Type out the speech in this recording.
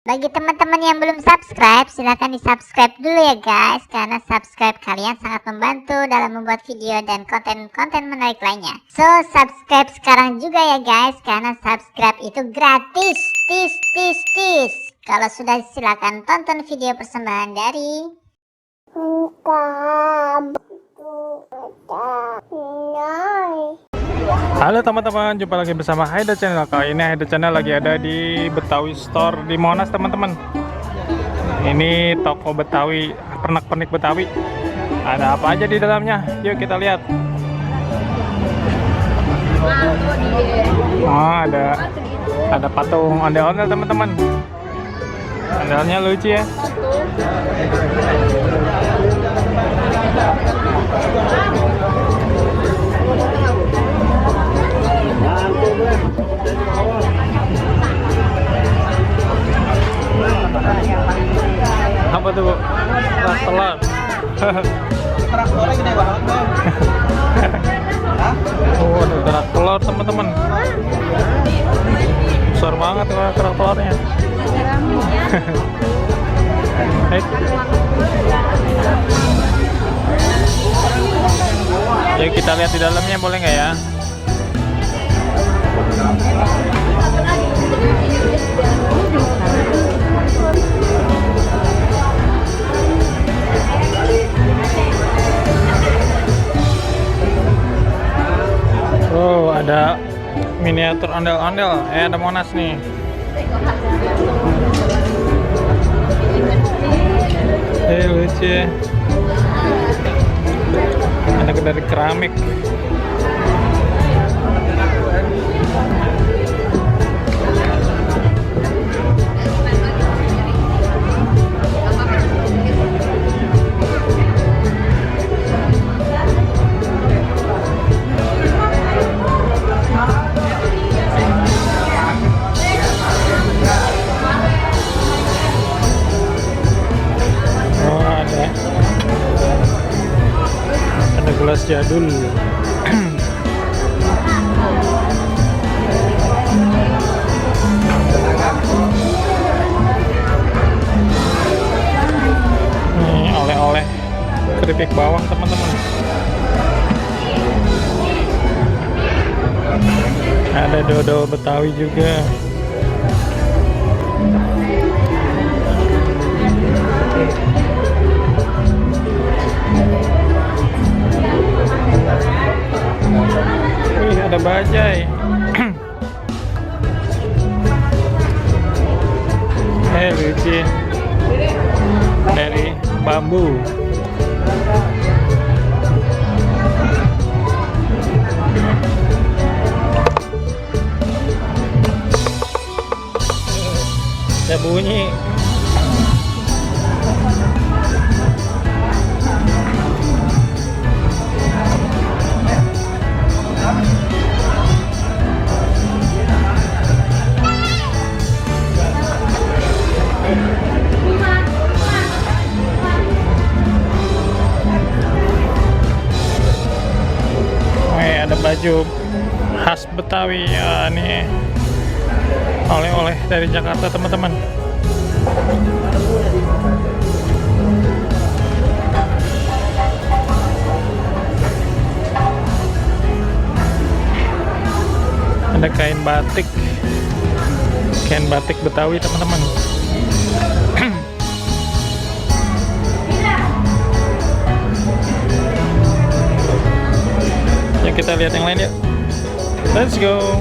Bagi teman-teman yang belum subscribe, silahkan di subscribe dulu ya guys, karena subscribe kalian sangat membantu dalam membuat video dan konten-konten menarik lainnya. So subscribe sekarang juga ya guys, karena subscribe itu gratis. Tis. Kalau sudah, silahkan tonton video persembahan dari Halo teman-teman, jumpa lagi bersama Haida Channel. Kali ini Haida Channel lagi ada di Betawi Store di Monas teman-teman. Ini toko Betawi, pernak-pernik Betawi. Ada apa aja di dalamnya? Yuk kita lihat. Oh, ada patung ondel-ondel teman-teman. Ondelnya lucu ya. Apa tuh, Bu? Kerak telur. Kerak telur gede banget, Bang. Oh, ada kerak telur, teman-teman. Besar banget ya kerak telurnya. Yuk kita lihat di dalamnya, boleh nggak ya? Oh, ada miniatur ondel-ondel. Ada Monas nih. Lucu ya. Ada dari keramik. Gelas jadul. Nih oleh-oleh keripik bawang teman-teman. Ada dodol Betawi juga. Ada bajai. Lucu dari bambu. Ada bunyi. Ada baju khas Betawi ya, nih oleh-oleh dari Jakarta teman-teman. Ada kain batik Betawi teman-teman. Ya kita lihat yang lain ya. Let's go.